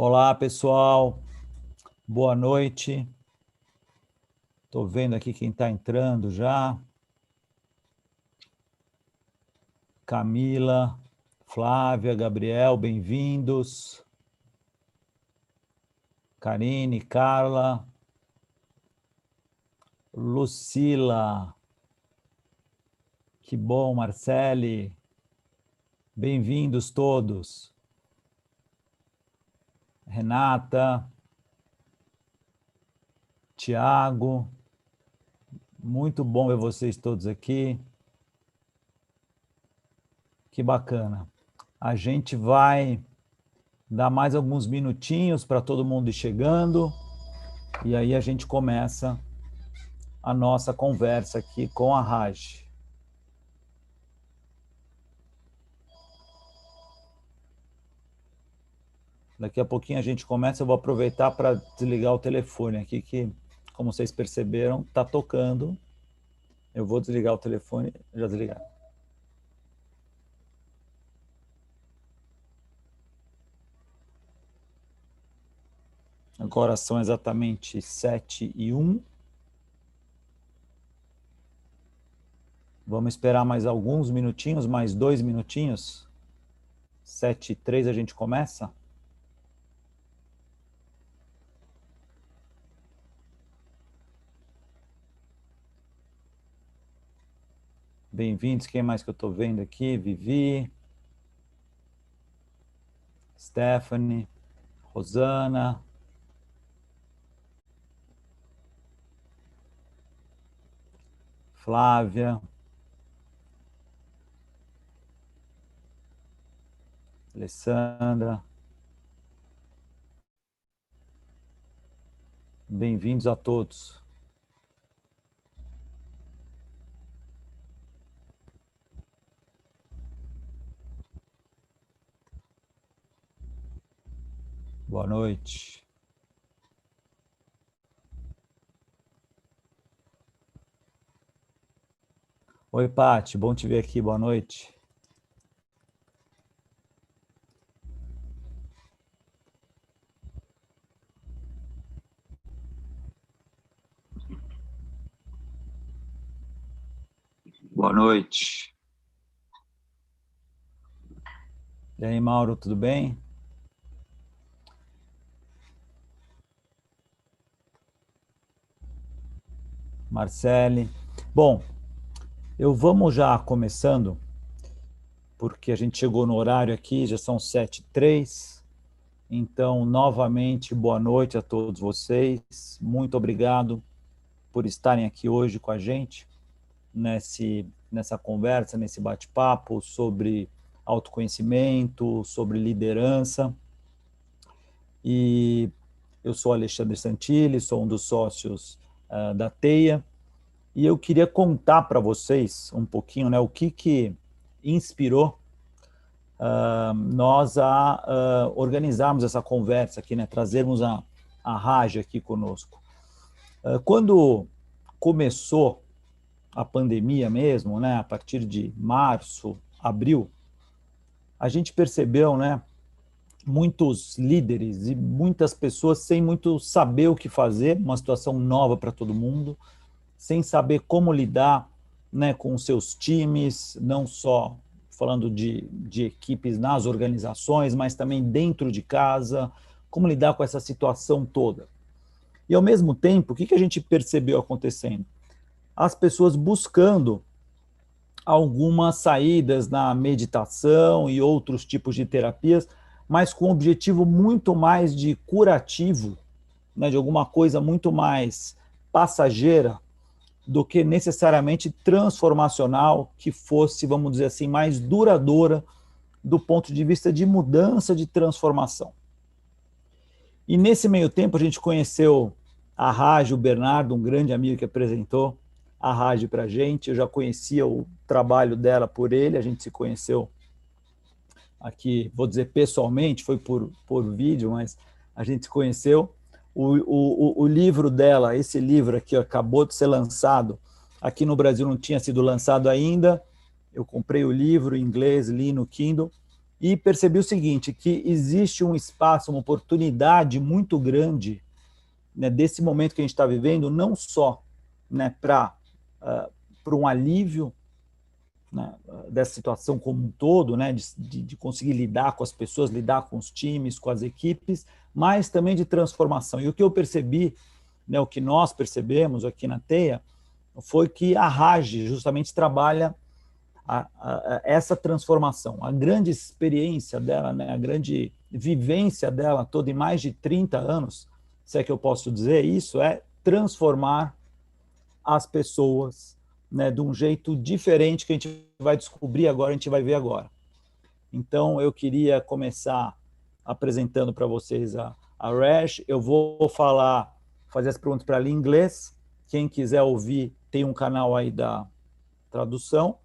Olá, pessoal. Boa noite. Estou vendo aqui quem está entrando já. Camila, Flávia, Gabriel, bem-vindos. Karine, Carla, Lucila. Que bom, Marcele. Bem-vindos todos. Renata, Tiago, muito bom ver vocês todos aqui. Que bacana. A gente vai dar mais alguns minutinhos para todo mundo ir chegando e aí a gente começa a nossa conversa aqui com a Raj. Daqui a pouquinho a gente começa, eu vou aproveitar para desligar o telefone aqui, que, como vocês perceberam, está tocando. Eu vou desligar o telefone, já desligar. Agora são exatamente 7h01. Vamos esperar mais alguns minutinhos, mais 2 minutinhos. 7h03 a gente começa. Bem-vindos, quem mais que eu estou vendo aqui? Vivi, Stephanie, Rosana, Flávia, Alessandra. Bem-vindos a todos. Boa noite. Oi, Pati, bom te ver aqui, boa noite. Boa noite. E aí, Mauro, tudo bem? Marcele. Bom, vamos já começando, porque a gente chegou no horário aqui, já são 7h03. Então, novamente, boa noite a todos vocês. Muito obrigado por estarem aqui hoje com a gente, nessa conversa, nesse bate-papo sobre autoconhecimento, sobre liderança. E eu sou Alexandre Santilli, sou um dos sócios da teya, e eu queria contar para vocês um pouquinho, né, o que inspirou nós a organizarmos essa conversa aqui, né, trazermos a Raj aqui conosco. Quando começou a pandemia mesmo, né, a partir de março, abril, a gente percebeu, né, muitos líderes e muitas pessoas sem muito saber o que fazer, uma situação nova para todo mundo, sem saber como lidar, né, com os seus times, não só falando de equipes nas organizações, mas também dentro de casa, como lidar com essa situação toda. E, ao mesmo tempo, o que a gente percebeu acontecendo? As pessoas buscando algumas saídas na meditação e outros tipos de terapias, mas com um objetivo muito mais de curativo, né, de alguma coisa muito mais passageira do que necessariamente transformacional, que fosse, vamos dizer assim, mais duradoura do ponto de vista de mudança, de transformação. E nesse meio tempo a gente conheceu a Raj, o Bernardo, um grande amigo que apresentou a Raj para a gente. Eu já conhecia o trabalho dela por ele, a gente se conheceu aqui, vou dizer pessoalmente, foi por vídeo, mas a gente se conheceu. O livro dela, esse livro aqui, acabou de ser lançado, aqui no Brasil não tinha sido lançado ainda, eu comprei o livro em inglês, li no Kindle, e percebi o seguinte, que existe um espaço, uma oportunidade muito grande, né, desse momento que a gente está vivendo, não só, né, para um alívio, né, dessa situação como um todo, né, de conseguir lidar com as pessoas, lidar com os times, com as equipes, mas também de transformação. E o que eu percebi, né, o que nós percebemos aqui na Teya, foi que a Raj justamente trabalha essa transformação. A grande experiência dela, né, a grande vivência dela toda em mais de 30 anos, se é que eu posso dizer isso, é transformar as pessoas, né, de um jeito diferente que a gente vai descobrir agora, a gente vai ver agora. Então, eu queria começar apresentando para vocês a Raj. Eu vou fazer as perguntas para ela em inglês. Quem quiser ouvir, tem um canal aí da tradução.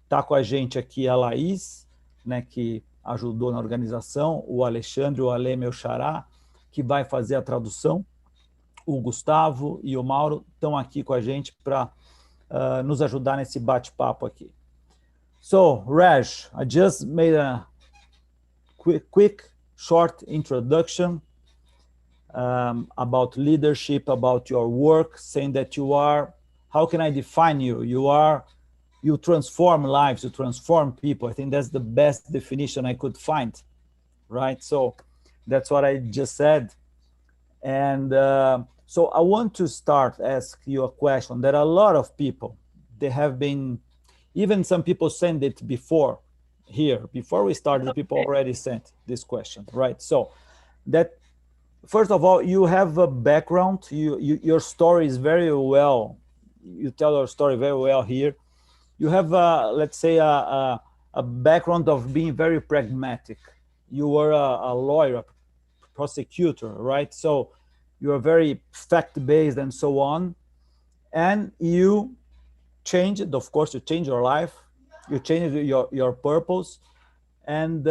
Está com a gente aqui a Laís, né, que ajudou na organização, o Alexandre, o Ale, meu xará, que vai fazer a tradução. O Gustavo e o Mauro estão aqui com a gente para nos ajudar nesse bate-papo aqui. So, Raj, I just made a quick short introduction about leadership, about your work, saying that you are, how can I define you? You transform lives, you transform people. I think that's the best definition I could find, right? So that's what I just said. And so I want to ask you a question. There are a lot of people, they have been, even some people sent it before we started, the people already sent this question, right? So that, first of all, you have a background, your story is very well, you tell your story very well here. You have, let's say, a background of being very pragmatic. You were a lawyer, a prosecutor, right? So you are very fact-based and so on. And you changed, of course, you changed your life, you changed your purpose. And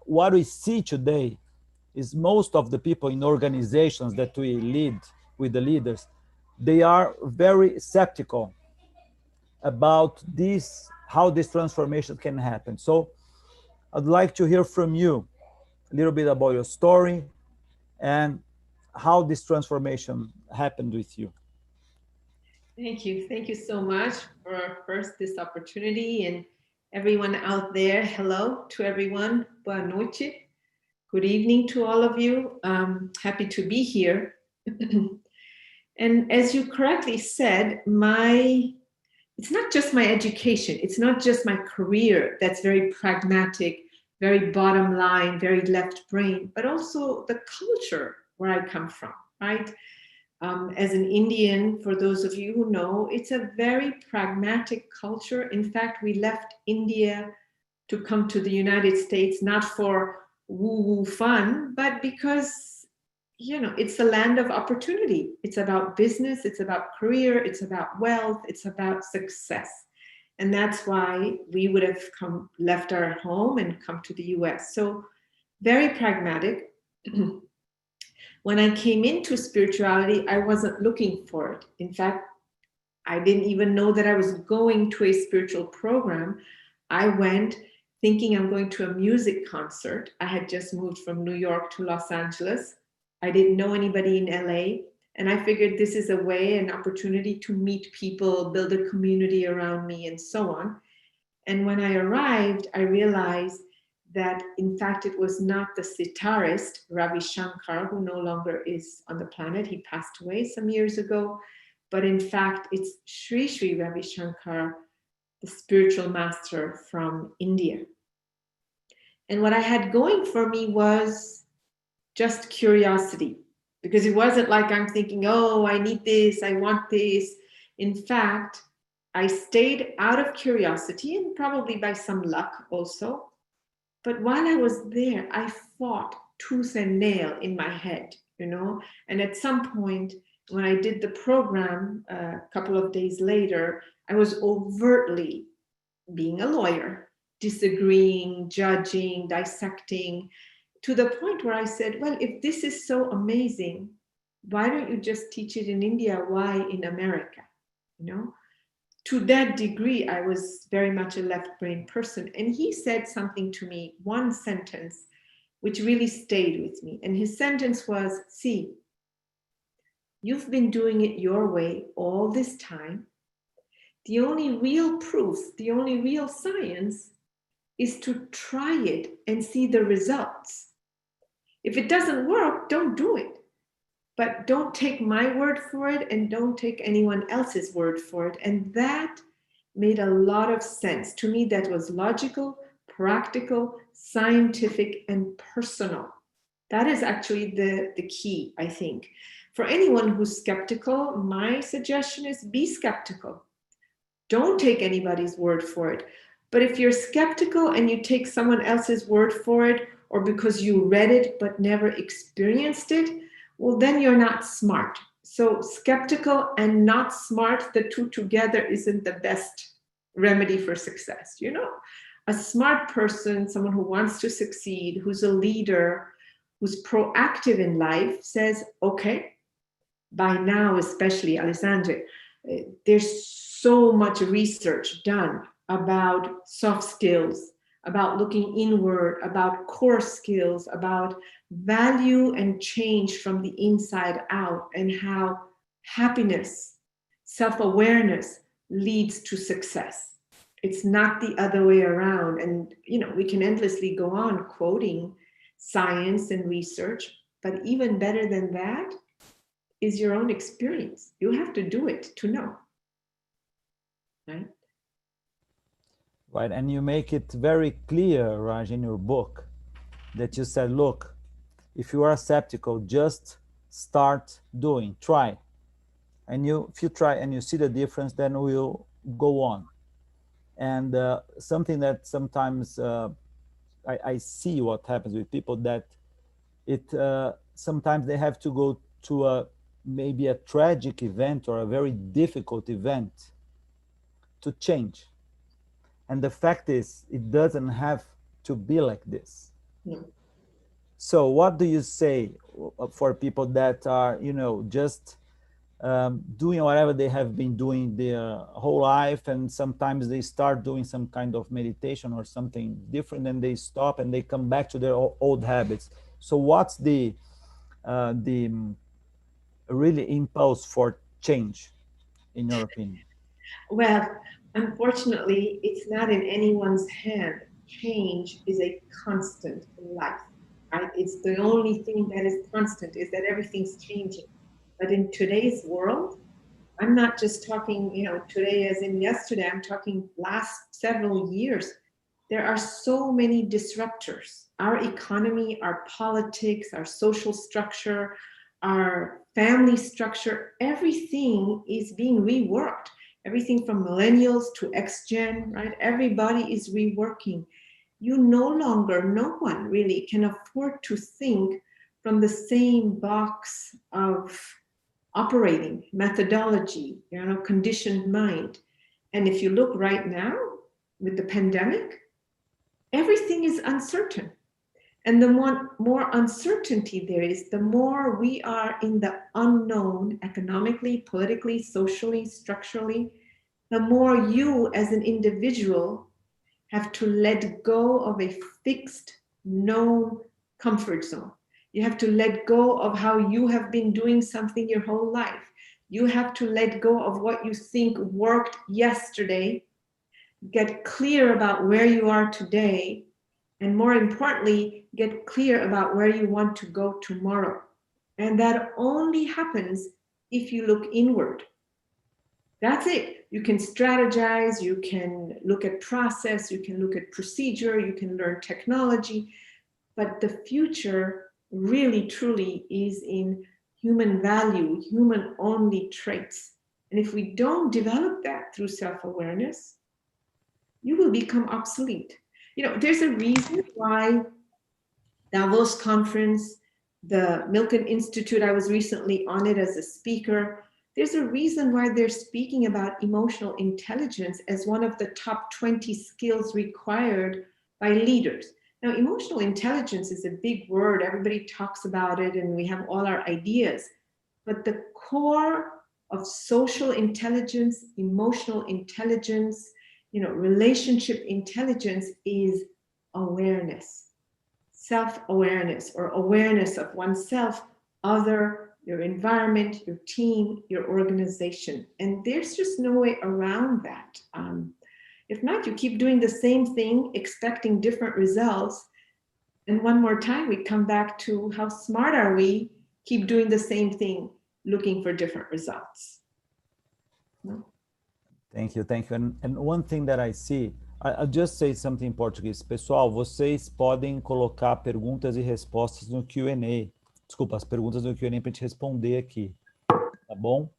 what we see today is most of the people in organizations that we lead with the leaders, they are very skeptical about this, how this transformation can happen. So I'd like to hear from you a little bit about your story and how this transformation happened with you. Thank you. Thank you so much for first this opportunity, and everyone out there. Hello to everyone. Boa noite. Good evening to all of you. Happy to be here. And as you correctly said, it's not just my education. It's not just my career that's very pragmatic, very bottom line, very left brain, but also the culture where I come from, right? As an Indian, for those of you who know, it's a very pragmatic culture. In fact, we left India to come to the United States, not for woo-woo fun, but because, you know, it's the land of opportunity. It's about business, it's about career, it's about wealth, it's about success. And that's why we would have left our home and come to the US. So very pragmatic. When I came into spirituality, I wasn't looking for it. In fact, I didn't even know that I was going to a spiritual program. I went thinking I'm going to a music concert. I had just moved from New York to Los Angeles. I didn't know anybody in LA. And I figured this is a way, an opportunity to meet people, build a community around me, and so on. And when I arrived, I realized that, in fact, it was not the sitarist, Ravi Shankar, who no longer is on the planet. He passed away some years ago. But in fact, it's Sri Sri Ravi Shankar, the spiritual master from India. And what I had going for me was just curiosity, because it wasn't like I'm thinking, oh, I need this, I want this. In fact, I stayed out of curiosity, and probably by some luck also. But while I was there, I fought tooth and nail in my head, you know. And at some point, when I did the program a couple of days later, I was overtly, being a lawyer, disagreeing, judging, dissecting, to the point where I said, well, if this is so amazing, why don't you just teach it in India? Why in America? You know? to that degree, I was very much a left brain person. And he said something to me, one sentence, which really stayed with me. And his sentence was, see, you've been doing it your way all this time. The only real proof, the only real science is to try it and see the results. If it doesn't work, don't do it. But don't take my word for it and don't take anyone else's word for it. And that made a lot of sense. To me, that was logical, practical, scientific, and personal. That is actually the key, I think. For anyone who's skeptical, my suggestion is be skeptical. Don't take anybody's word for it. But if you're skeptical and you take someone else's word for it, or because you read it but never experienced it, well, then you're not smart. So skeptical and not smart, the two together isn't the best remedy for success. You know, a smart person, someone who wants to succeed, who's a leader, who's proactive in life, says, okay, by now, especially, Alessandra, there's so much research done about soft skills, about looking inward, about core skills, about value and change from the inside out, and how happiness, self-awareness leads to success. It's not the other way around. And, you know, we can endlessly go on quoting science and research, but even better than that is your own experience. You have to do it to know, right? Right, and you make it very clear, Raj, in your book, that you said, look, if you are skeptical, just start doing, try. And if you try and you see the difference, then we'll go on. And something that sometimes I see what happens with people, that sometimes they have to go to maybe a tragic event or a very difficult event to change. And the fact is, it doesn't have to be like this. No. So what do you say for people that are, you know, just doing whatever they have been doing their whole life, and sometimes they start doing some kind of meditation or something different, and they stop and they come back to their old habits? So what's the really impulse for change, in your opinion? Well, unfortunately, it's not in anyone's hand. Change is a constant in life, right? It's the only thing that is constant, is that everything's changing. But in today's world, I'm not just talking, you know, today as in yesterday, I'm talking last several years. There are so many disruptors. Our economy, our politics, our social structure, our family structure, everything is being reworked. Everything from millennials to X-Gen, right? Everybody is reworking. You no one really can afford to think from the same box of operating methodology, you know, conditioned mind. And if you look right now with the pandemic, everything is uncertain. And the more uncertainty there is, the more we are in the unknown, economically, politically, socially, structurally, the more you as an individual have to let go of a fixed, known comfort zone. You have to let go of how you have been doing something your whole life. You have to let go of what you think worked yesterday, get clear about where you are today, and more importantly, get clear about where you want to go tomorrow. And that only happens if you look inward. That's it. You can strategize, you can look at process, you can look at procedure, you can learn technology, but the future really truly is in human value, human only traits. And if we don't develop that through self-awareness, you will become obsolete. You know, there's a reason why Davos conference, the Milken Institute, I was recently on it as a speaker. There's a reason why they're speaking about emotional intelligence as one of the top 20 skills required by leaders. Now, emotional intelligence is a big word. Everybody talks about it and we have all our ideas. But the core of social intelligence, emotional intelligence, relationship intelligence is awareness, self-awareness, or awareness of oneself, other, your environment, your team, your organization. And there's just no way around that. If not, you keep doing the same thing, expecting different results. And one more time, we come back to how smart are we? Keep doing the same thing, looking for different results. No? Thank you, thank you. And one thing that I see, I'll just say something in Português. Pessoal, vocês podem colocar perguntas e respostas no Q&A. Desculpa, as perguntas no Q&A para a gente responder aqui, tá bom?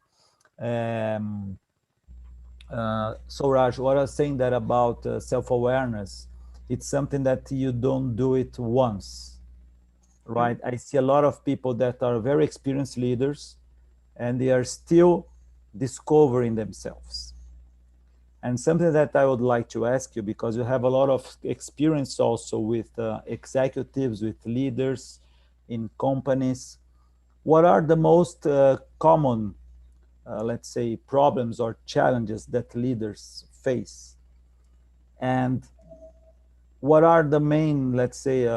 So Raj, what I was saying that about self-awareness, it's something that you don't do it once, right? I see a lot of people that are very experienced leaders and they are still discovering themselves. And something that I would like to ask you, because you have a lot of experience also with executives, with leaders in companies, what are the most common, let's say, problems or challenges that leaders face? And what are the main, let's say,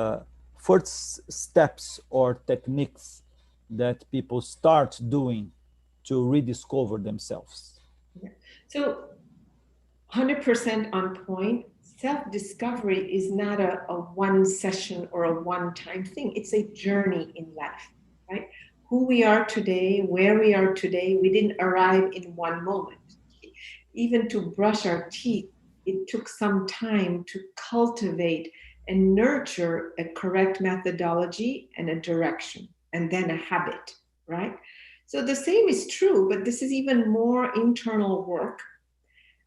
first steps or techniques that people start doing to rediscover themselves? Yeah. So 100% on point. Self-discovery is not a one session or a one-time thing. It's a journey in life, right? Who we are today, where we are today, we didn't arrive in one moment. Even to brush our teeth, it took some time to cultivate and nurture a correct methodology and a direction, and then a habit, right? So the same is true, but this is even more internal work.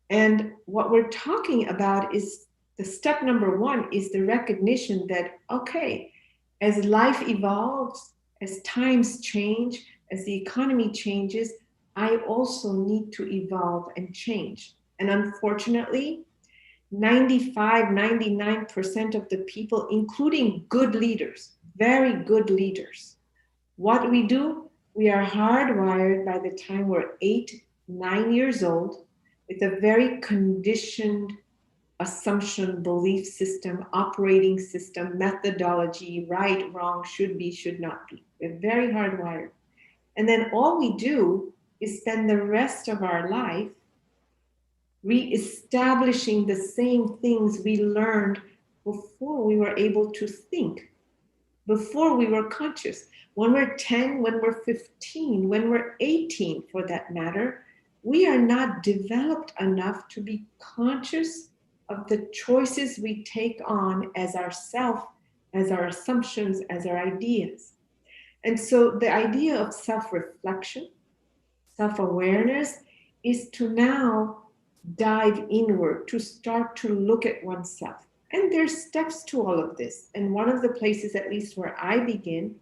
And what we're talking about is the step number one is the recognition that, okay, as life evolves, as times change, as the economy changes, I also need to evolve and change. And unfortunately, 99% of the people, including good leaders, very good leaders, what we do, we are hardwired by the time we're 8, 9 years old with a very conditioned assumption, belief system, operating system, methodology, right, wrong, should be, should not be. We're very hardwired. And then all we do is spend the rest of our life re-establishing the same things we learned before we were able to think, before we were conscious. When we're 10, when we're 15, when we're 18 for that matter, we are not developed enough to be conscious of the choices we take on as ourself, as our assumptions, as our ideas. And so the idea of self-reflection, self-awareness is to now dive inward, to start to look at oneself. And there's steps to all of this. And one of the places, at least where I begin,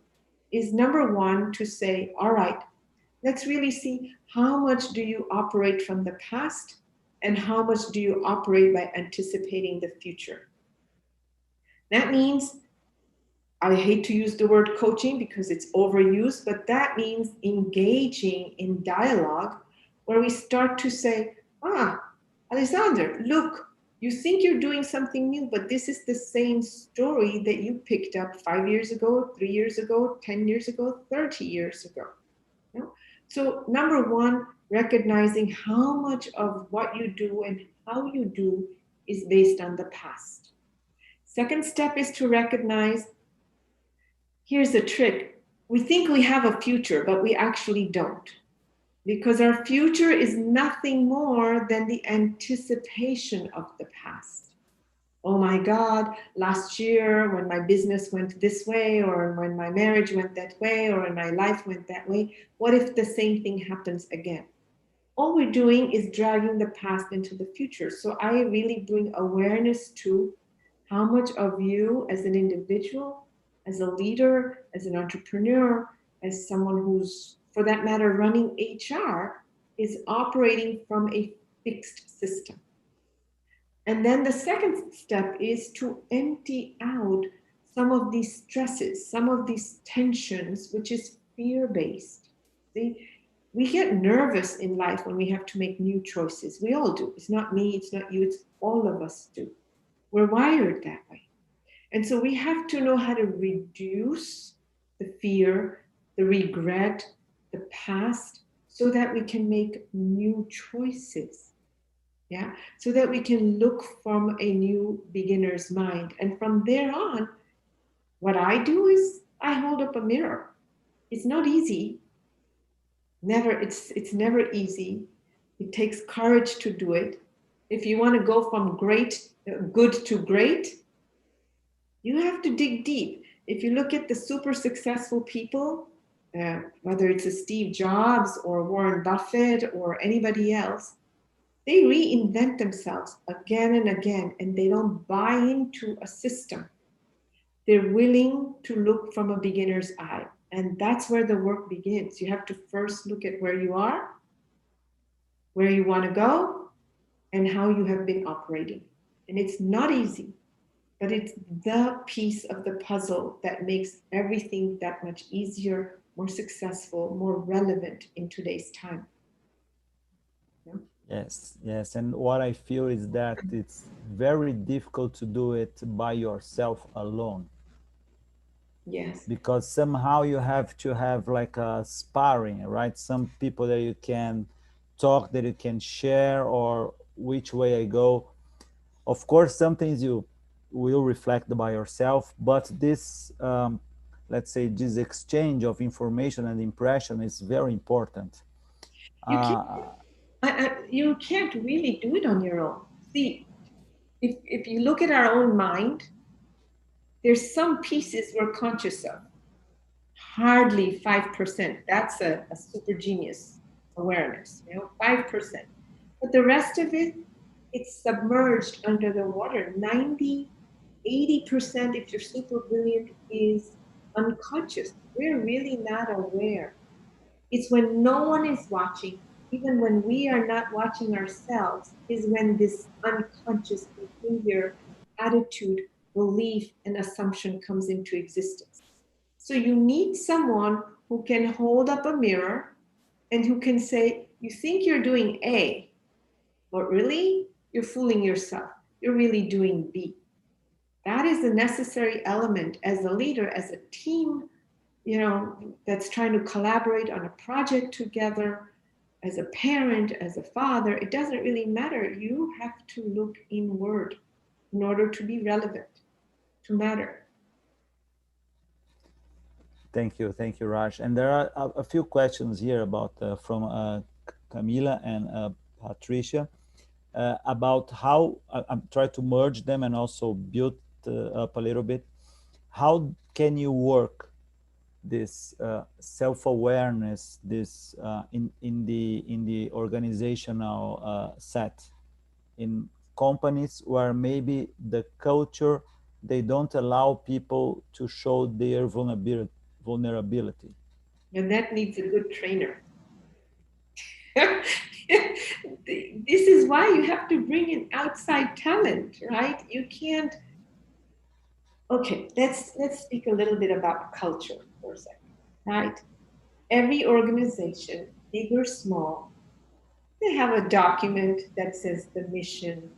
is number one, to say, all right, let's really see how much do you operate from the past and how much do you operate by anticipating the future. That means, I hate to use the word coaching because it's overused, but that means engaging in dialogue where we start to say, Alexander, look, you think you're doing something new, but this is the same story that you picked up 5 years ago, 3 years ago, 10 years ago, 30 years ago. You know? So number one, recognizing how much of what you do and how you do is based on the past. Second step is to recognize, here's the trick. We think we have a future, but we actually don't. Because our future is nothing more than the anticipation of the past. Oh my God, last year when my business went this way, or when my marriage went that way, or when my life went that way, what if the same thing happens again? All we're doing is dragging the past into the future. So I really bring awareness to how much of you as an individual, as a leader, as an entrepreneur, as someone who's, for that matter, running HR, is operating from a fixed system. And then the second step is to empty out some of these stresses, some of these tensions, which is fear-based. See, We get nervous in life when we have to make new choices. We all do. It's not me, it's not you, it's all of us do. We're wired that way. And so we have to know how to reduce the fear, the regret, the past, so that we can make new choices. Yeah. So that we can look from a new beginner's mind. And from there on, what I do is I hold up a mirror. It's not easy. It's never easy. It takes courage to do it. If you want to go from good to great, you have to dig deep. If you look at the super successful people, whether it's a Steve Jobs or Warren Buffett or anybody else, they reinvent themselves again and again, and they don't buy into a system. They're willing to look from a beginner's eye. And that's where the work begins. You have to first look at where you are, where you want to go, and how you have been operating. And it's not easy, but it's the piece of the puzzle that makes everything that much easier, more successful, more relevant in today's time. Yeah? Yes, yes. And what I feel is that it's very difficult to do it by yourself alone. Yes. Because somehow you have to have like a sparring, right? Some people that you can talk, that you can share, or which way I go. Of course, some things you will reflect by yourself, but this, let's say, this exchange of information and impression is very important. You can't really do it on your own. See, if you look at our own mind, there's some pieces we're conscious of. Hardly 5%. That's a super genius awareness, 5%. But the rest of it, it's submerged under the water. 90, 80%, if you're super brilliant, is unconscious. We're really not aware. It's when no one is watching, even when we are not watching ourselves, is when this unconscious behavior, attitude, belief, and assumption comes into existence. So you need someone who can hold up a mirror and who can say, you think you're doing A, but really, you're fooling yourself. You're really doing B. That is a necessary element as a leader, as a team, that's trying to collaborate on a project together, as a parent, as a father. It doesn't really matter. You have to look inward in order to be relevant, to matter. Thank you, Raj. And there are a few questions here about from Camila and Patricia about how I'm trying to merge them and also build up a little bit. How can you work this self-awareness, this in the organizational set in companies where maybe the culture, they don't allow people to show their vulnerability? And that needs a good trainer. This is why you have to bring in outside talent, right? You can't. Okay, let's speak a little bit about culture for a second, right? Every organization, big or small, they have a document that says the mission,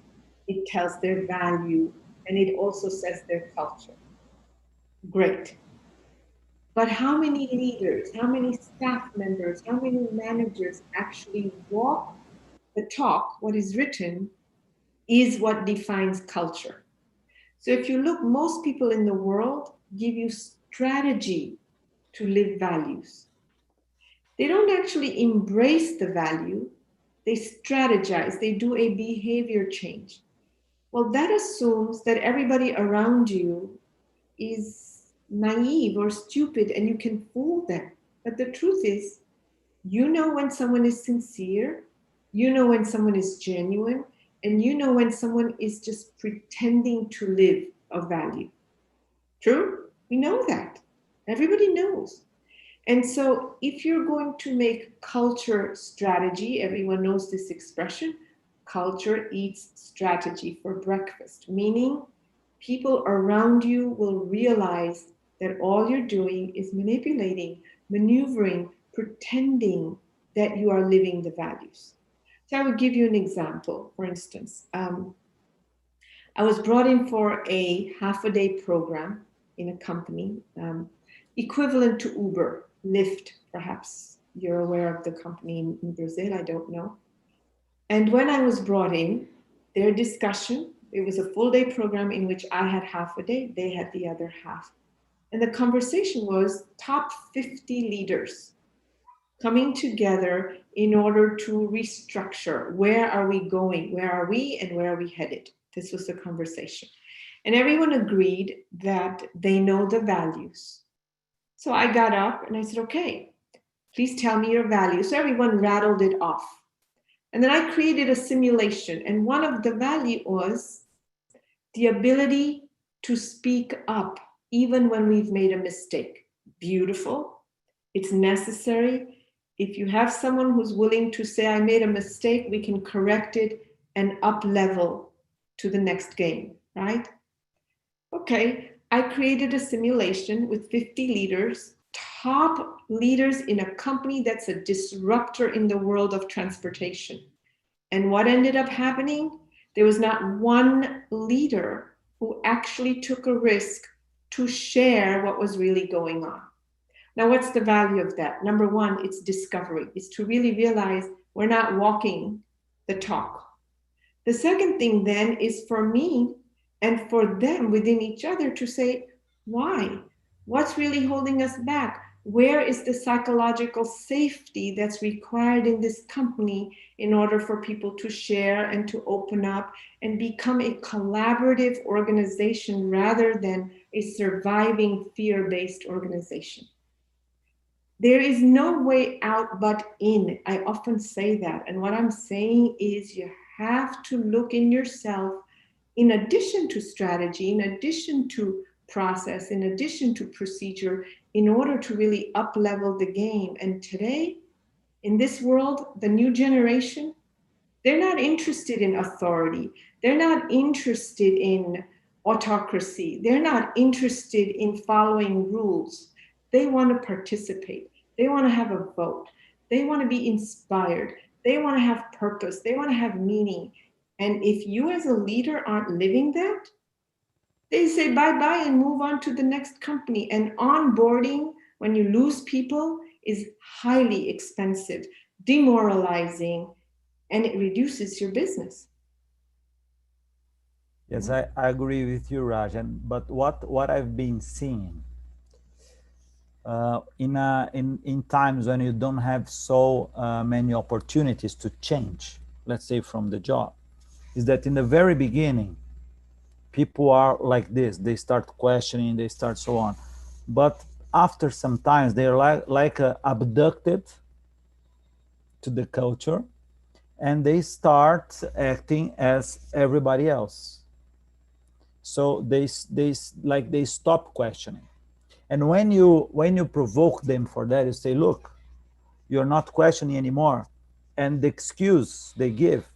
it tells their value, and it also says their culture. Great. But how many leaders, how many staff members, how many managers actually walk the talk? What is written is what defines culture. So if you look, most people in the world give you strategy to live values. They don't actually embrace the value, they strategize, they do a behavior change. Well, that assumes that everybody around you is naive or stupid and you can fool them. But the truth is, you know when someone is sincere, you know when someone is genuine, and you know when someone is just pretending to live a value. True? We know that. Everybody knows. And so if you're going to make culture strategy, everyone knows this expression, culture eats strategy for breakfast, meaning people around you will realize that all you're doing is manipulating, maneuvering, pretending that you are living the values. So I would give you an example. For instance, I was brought in for a half-a-day program in a company, equivalent to Uber, Lyft, perhaps. You're aware of the company in Brazil, I don't know. And when I was brought in, their discussion, it was a full-day program in which I had half a day, they had the other half. And the conversation was top 50 leaders coming together in order to restructure. Where are we going? Where are we and where are we headed? This was the conversation. And everyone agreed that they know the values. So I got up and I said, okay, please tell me your values. So everyone rattled it off. And then I created a simulation. And one of the value was the ability to speak up even when we've made a mistake. Beautiful. It's necessary. If you have someone who's willing to say, I made a mistake, we can correct it and up level to the next game, right? Okay, I created a simulation with 50 leaders, top leaders in a company that's a disruptor in the world of transportation. And what ended up happening? There was not one leader who actually took a risk to share what was really going on. Now, what's the value of that? Number one, it's discovery. It's to really realize we're not walking the talk. The second thing then is for me and for them within each other to say, why? What's really holding us back? Where is the psychological safety that's required in this company in order for people to share and to open up and become a collaborative organization rather than a surviving fear-based organization? There is no way out but in. I often say that. And what I'm saying is you have to look in yourself in addition to strategy, in addition to process, in addition to procedure, in order to really up-level the game. And today, in this world, the new generation, they're not interested in authority. They're not interested in autocracy. They're not interested in following rules. They want to participate. They want to have a vote. They want to be inspired. They want to have purpose. They want to have meaning. And if you as a leader aren't living that, they say bye-bye and move on to the next company. And onboarding, when you lose people, is highly expensive, demoralizing, and it reduces your business. Yes, I agree with you, Raj. But what I've been seeing in times when you don't have so many opportunities to change, let's say from the job, is that in the very beginning, people are like this. They start questioning, they start so on. But after some time, they're like abducted to the culture, and they start acting as everybody else. So they stop questioning. And when you provoke them for that, you say, look, you're not questioning anymore. And the excuse they give,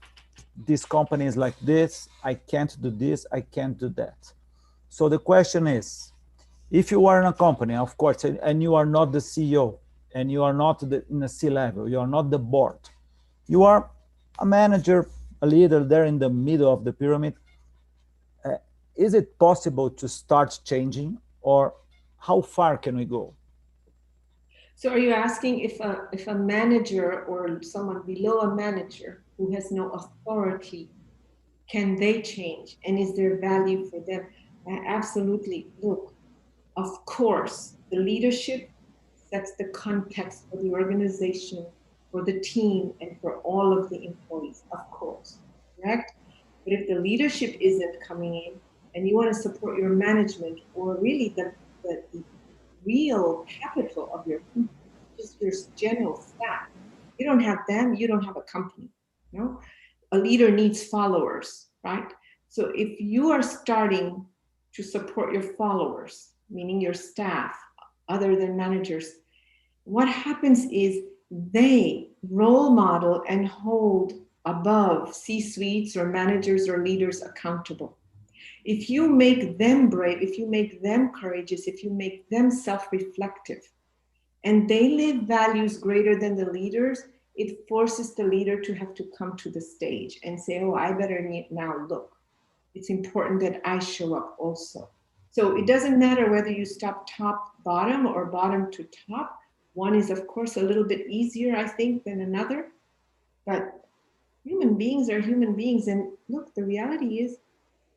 this company is like this, I can't do this, I can't do that. So the question is, if you are in a company, of course, and you are not the CEO, and you are not in the C-level, you are not the board, you are a manager, a leader there in the middle of the pyramid, is it possible to start changing, or how far can we go? So are you asking if a manager or someone below a manager who has no authority, can they change? And is there value for them? Absolutely. Look, of course, the leadership sets the context for the organization, for the team, and for all of the employees, of course, correct? But if the leadership isn't coming in and you want to support your management, or really the real capital of your company, just your general staff, you don't have them, you don't have a company. You know, a leader needs followers, right? So if you are starting to support your followers, meaning your staff, other than managers, what happens is they role model and hold above C-suites or managers or leaders accountable. If you make them brave, if you make them courageous, if you make them self-reflective, and they live values greater than the leaders, it forces the leader to have to come to the stage and say, oh, I better now look. It's important that I show up also. So it doesn't matter whether you stop top, bottom, or bottom to top. One is, of course, a little bit easier, I think, than another. But human beings are human beings. And look, the reality is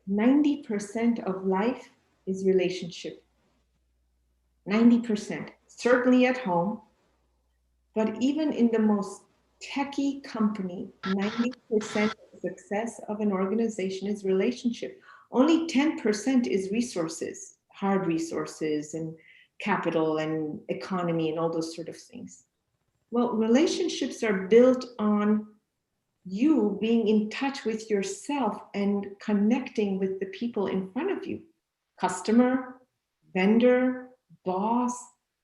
90% of life is relationship. 90%, certainly at home. But even in the most techie company, 90% of success of an organization is relationship. Only 10% is resources, hard resources and capital and economy and all those sort of things. Well, relationships are built on you being in touch with yourself and connecting with the people in front of you. Customer, vendor, boss,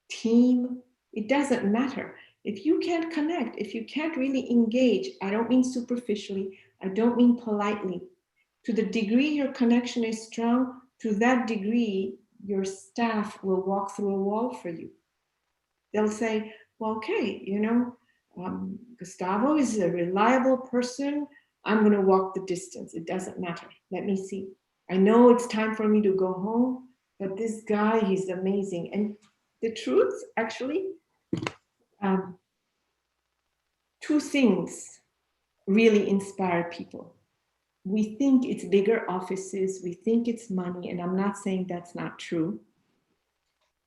team, it doesn't matter. If you can't connect, if you can't really engage, I don't mean superficially, I don't mean politely. To the degree your connection is strong, to that degree, your staff will walk through a wall for you. They'll say, well, okay, Gustavo is a reliable person. I'm going to walk the distance. It doesn't matter. Let me see. I know it's time for me to go home, but this guy, he's amazing. And the truth, actually, two things really inspire people. We think it's bigger offices, we think it's money, and I'm not saying that's not true.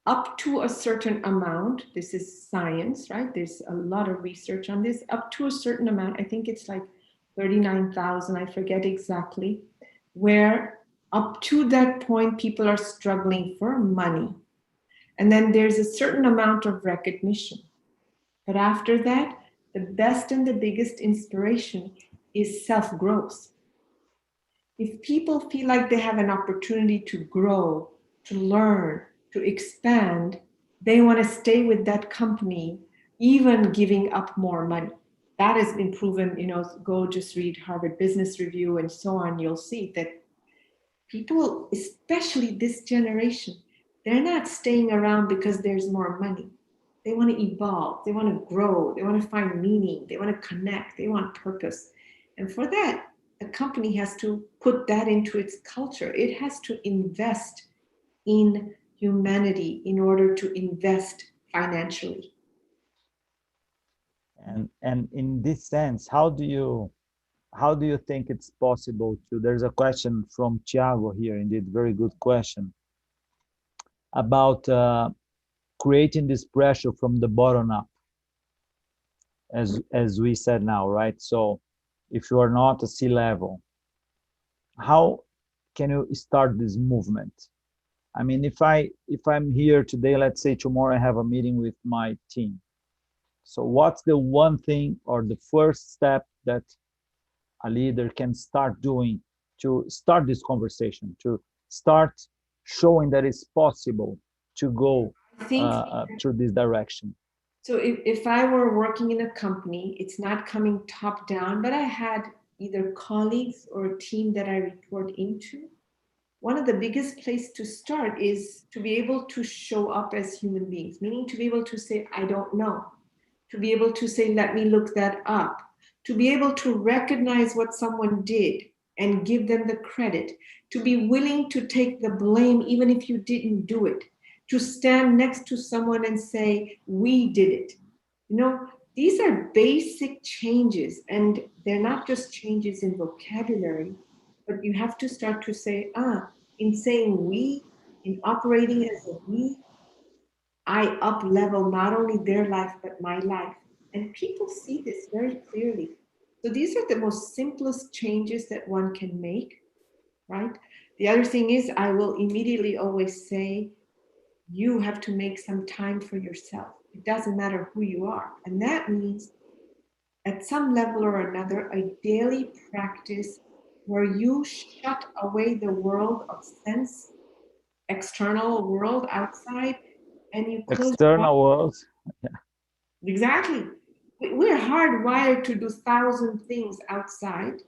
Up to a certain amount, this is science, right? There's a lot of research on this. Up to a certain amount, I think it's like 39,000, I forget exactly, where up to that point, people are struggling for money. And then there's a certain amount of recognition. But after that, the best and the biggest inspiration is self-growth. If people feel like they have an opportunity to grow, to learn, to expand, they want to stay with that company, even giving up more money. That has been proven, go just read Harvard Business Review and so on. You'll see that people, especially this generation, they're not staying around because there's more money. They want to evolve, they want to grow, they want to find meaning, they want to connect, they want purpose. And for that, a company has to put that into its culture. It has to invest in humanity in order to invest financially. And in this sense, how do you think it's possible to? There's a question from Thiago here, indeed, very good question, about creating this pressure from the bottom up, as we said now, right? So if you are not a C-level, how can you start this movement? I mean, if I'm here today, let's say tomorrow I have a meeting with my team. So what's the one thing or the first step that a leader can start doing to start this conversation, to start showing that it's possible to go through this direction? So if I were working in a company, it's not coming top down, but I had either colleagues or a team that I report into. One of the biggest places to start is to be able to show up as human beings, meaning to be able to say, I don't know, to be able to say, let me look that up, to be able to recognize what someone did and give them the credit, to be willing to take the blame even if you didn't do it, to stand next to someone and say, we did it. These are basic changes, and they're not just changes in vocabulary, but you have to start to say, in saying we, in operating as a we, I up level not only their life, but my life. And people see this very clearly. So these are the most simplest changes that one can make, right? The other thing is, I will immediately always say, you have to make some time for yourself. It doesn't matter who you are. And that means at some level or another, a daily practice where you shut away the world of sense, external world outside, and you close external world. Yeah. Exactly. We're hardwired to do 1,000 things outside,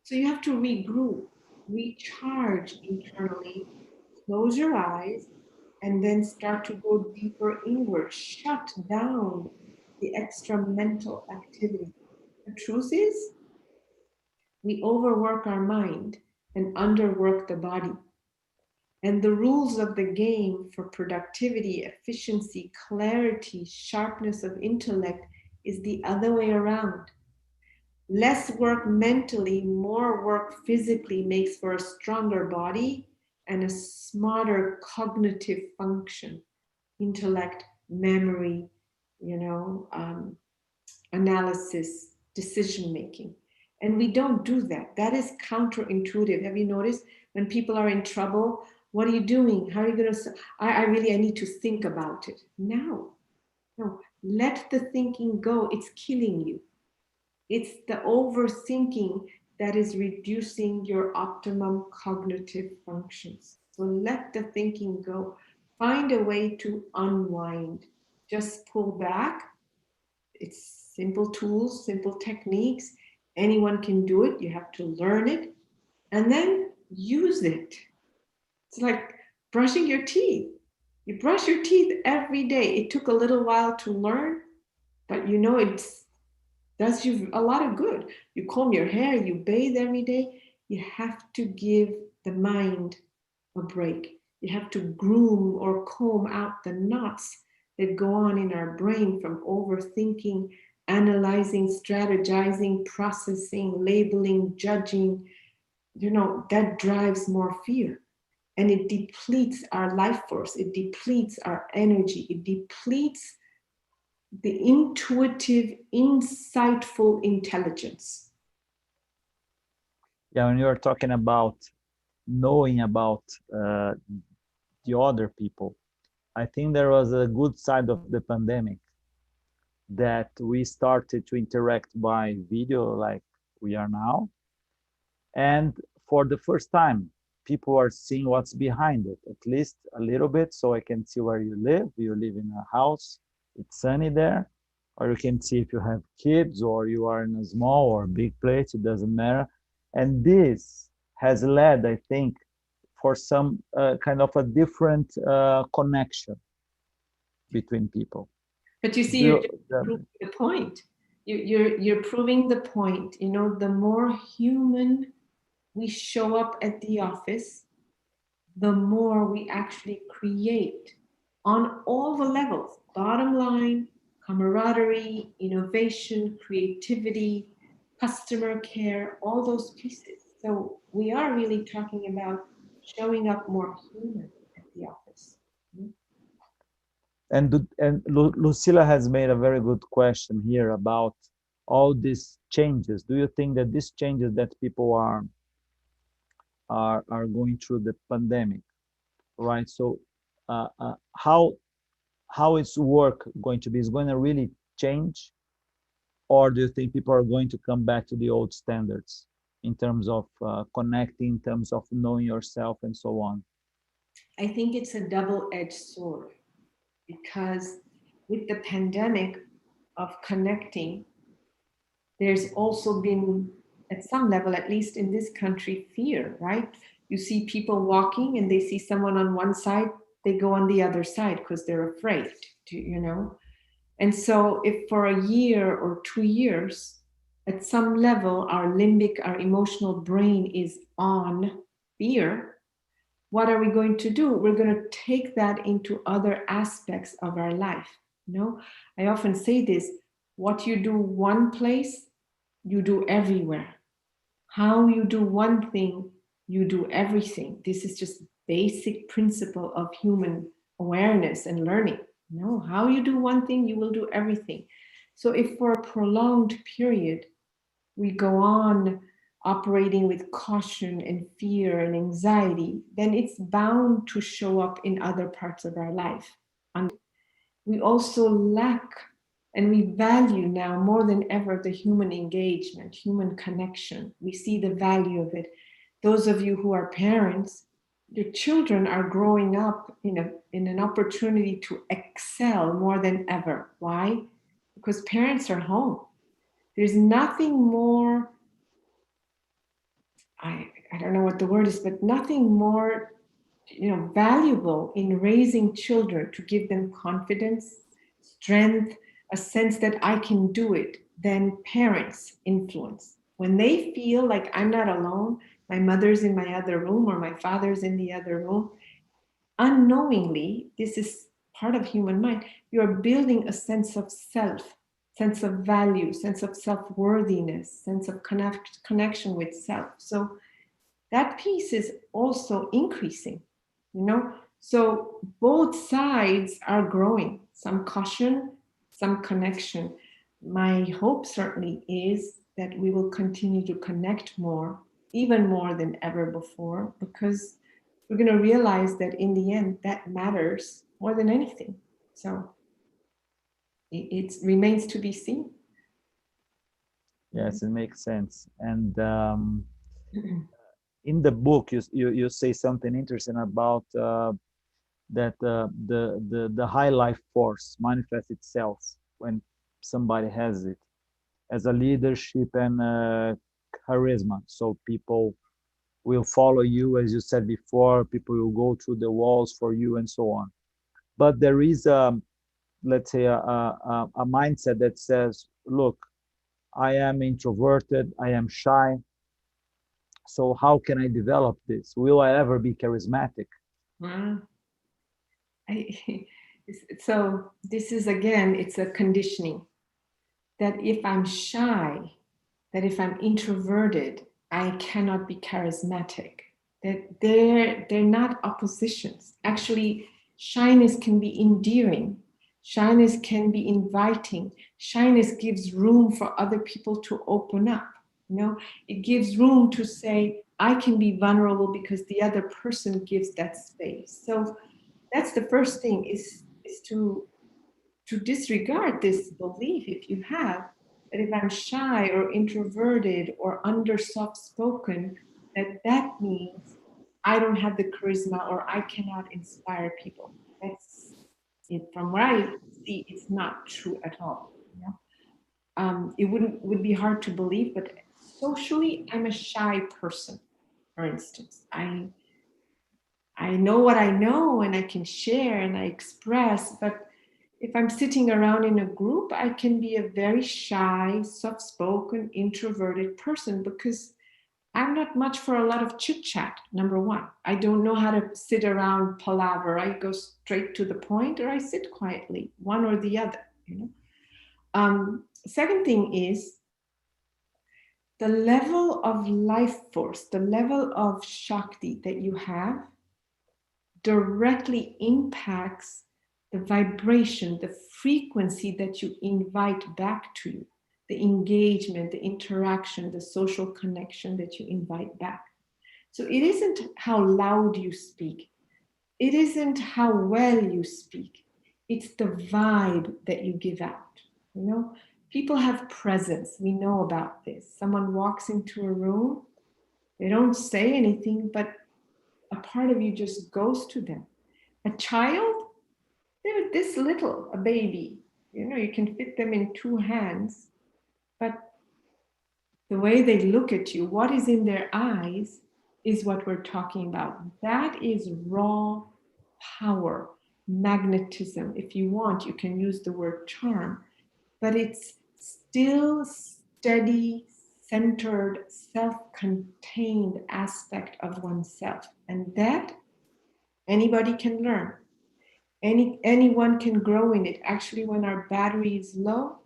So you have to regroup, recharge internally, close your eyes, and then start to go deeper inward, shut down the extra mental activity. The truth is, we overwork our mind and underwork the body. And the rules of the game for productivity, efficiency, clarity, sharpness of intellect is the other way around. Less work mentally, more work physically makes for a stronger body and a smarter cognitive function, intellect, memory, analysis, decision making. And we don't do that. That is counterintuitive. Have you noticed when people are in trouble? What are you doing? How are you going to? I need to think about it. No, let the thinking go. It's killing you. It's the overthinking that is reducing your optimum cognitive functions. So let the thinking go. Find a way to unwind. Just pull back. It's simple tools, simple techniques. Anyone can do it. You have to learn it and then use it. It's like brushing your teeth. You brush your teeth every day. It took a little while to learn, but it does you a lot of good. You comb your hair, you bathe every day. You have to give the mind a break. You have to groom or comb out the knots that go on in our brain from overthinking, analyzing, strategizing, processing, labeling, judging. That drives more fear. And it depletes our life force. It depletes our energy. It depletes the intuitive, insightful intelligence. Yeah, when you're talking about knowing about the other people, I think there was a good side of the pandemic that we started to interact by video like we are now. And for the first time, people are seeing what's behind it, at least a little bit, so I can see where you live. You live in a house, it's sunny there, or you can see if you have kids or you are in a small or big place, it doesn't matter. And this has led, I think, for some kind of a different connection between people. But you see, you're proving the point. You're proving the point. The more human we show up at the office, the more we actually create on all the levels, bottom line, camaraderie, innovation, creativity, customer care, all those pieces. So we are really talking about showing up more human at the office. And Lucila has made a very good question here about all these changes. Do you think that these changes that people are going through the pandemic, right? So how is work going to be? Is going to really change, or do you think people are going to come back to the old standards in terms of connecting, in terms of knowing yourself, and so on? I think it's a double-edged sword, because with the pandemic of connecting, there's also been, at some level, at least in this country, fear, right? You see people walking and they see someone on one side, they go on the other side because they're afraid to. And so if for a year or 2 years, at some level, our limbic, our emotional brain is on fear, what are we going to do? We're going to take that into other aspects of our life. I often say this: what you do one place, you do everywhere. How you do one thing, you do everything. This is just basic principle of human awareness and learning. How you do one thing, you will do everything. So if for a prolonged period we go on operating with caution and fear and anxiety, then it's bound to show up in other parts of our life. And we also lack, and we value now more than ever, the human engagement, human connection. We see the value of it. Those of you who are parents, your children are growing up in an opportunity to excel more than ever. Why? Because parents are home. There's nothing more, I don't know what the word is, but nothing more valuable in raising children to give them confidence, strength, a sense that I can do it, then parents influence. When they feel like I'm not alone, my mother's in my other room or my father's in the other room, unknowingly, this is part of human mind, you're building a sense of self, sense of value, sense of self-worthiness, sense of connection with self. So that piece is also increasing, you know? So both sides are growing, some caution, some connection. My hope certainly is that we will continue to connect more, even more than ever before, because we're going to realize that in the end, that matters more than anything. So it remains to be seen. Yes, it makes sense. And in the book, you say something interesting about that the high life force manifests itself when somebody has it as a leadership and charisma. So people will follow you, as you said before. People will go through the walls for you, and so on. But there is let's say a mindset that says, look, I am introverted, I am shy, so how can I develop this? Will I ever be charismatic? Wow. So this is, again, it's a conditioning that if I'm shy, that if I'm introverted, I cannot be charismatic. That they're not oppositions. Actually, shyness can be endearing. Shyness can be inviting. Shyness gives room for other people to open up. You know, it gives room to say, I can be vulnerable because the other person gives that space. So that's the first thing, is to disregard this belief, if you have, that if I'm shy or introverted or under soft spoken, that means I don't have the charisma or I cannot inspire people. That's it. From where I see, it's not true at all. You know? It would be hard to believe, but socially, I'm a shy person. For instance, I know what I know and I can share and I express, but if I'm sitting around in a group, I can be a very shy, soft-spoken, introverted person because I'm not much for a lot of chit-chat, number one. I don't know how to sit around palaver. I go straight to the point or I sit quietly, one or the other, you know. Second thing is the level of life force, the level of Shakti that you have directly impacts the vibration, the frequency that you invite back to you, the engagement, the interaction, the social connection that you invite back. So it isn't how loud you speak. It isn't how well you speak. It's the vibe that you give out. You know, people have presence. We know about this. Someone walks into a room, they don't say anything, but a part of you just goes to them. A child, they're this little, a baby. You know, you can fit them in two hands, but the way they look at you, what is in their eyes, is what we're talking about. That is raw power, magnetism. If you want, you can use the word charm, but it's still steady, centered, self-contained aspect of oneself. And that anybody can learn. Anyone can grow in it. Actually, when our battery is low,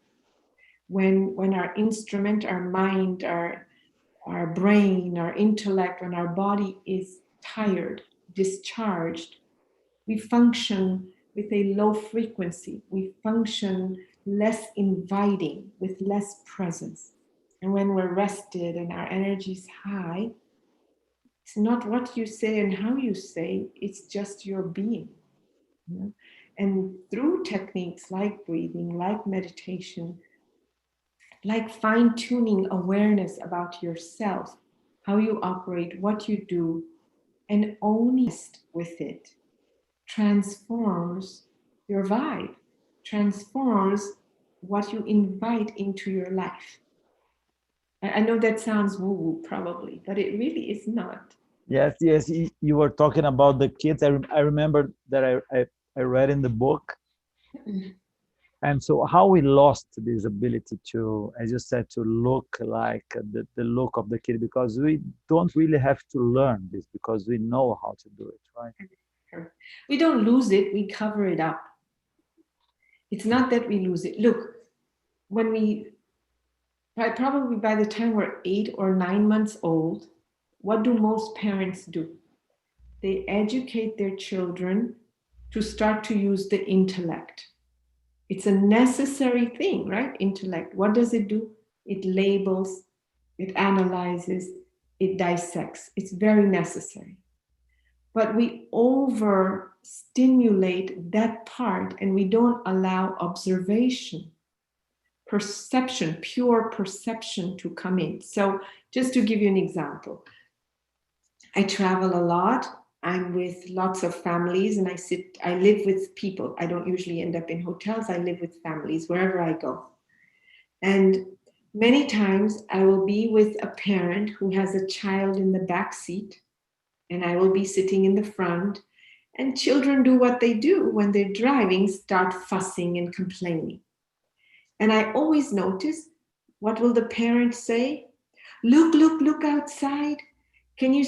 when our instrument, our mind, our brain, our intellect, when our body is tired, discharged, we function with a low frequency. We function less inviting, with less presence. And when we're rested and our energy is high, it's not what you say and how you say, it's just your being. You know? And through techniques like breathing, like meditation, like fine-tuning awareness about yourself, how you operate, what you do, and only with it transforms your vibe, transforms what you invite into your life. I know that sounds woo-woo probably, but it really is not. Yes, yes. You were talking about the kids. I remember that I read in the book And so how we lost this ability to, as you said, to look like the look of the kid, because we don't really have to learn this because we know how to do it, right? We don't lose it, we cover it up. It's not that we lose it. Look, probably by the time we're 8 or 9 months old, what do most parents do? They educate their children to start to use the intellect. It's a necessary thing, right? Intellect. What does it do? It labels, it analyzes, it dissects. It's very necessary. But we overstimulate that part and we don't allow observation, perception, pure perception to come in. So just to give you an example, I travel a lot. I'm with lots of families and I live with people. I don't usually end up in hotels. I live with families wherever I go. And many times I will be with a parent who has a child in the back seat and I will be sitting in the front, and children do what they do when they're driving, start fussing and complaining. And I always notice, what will the parent say? Look outside. Can you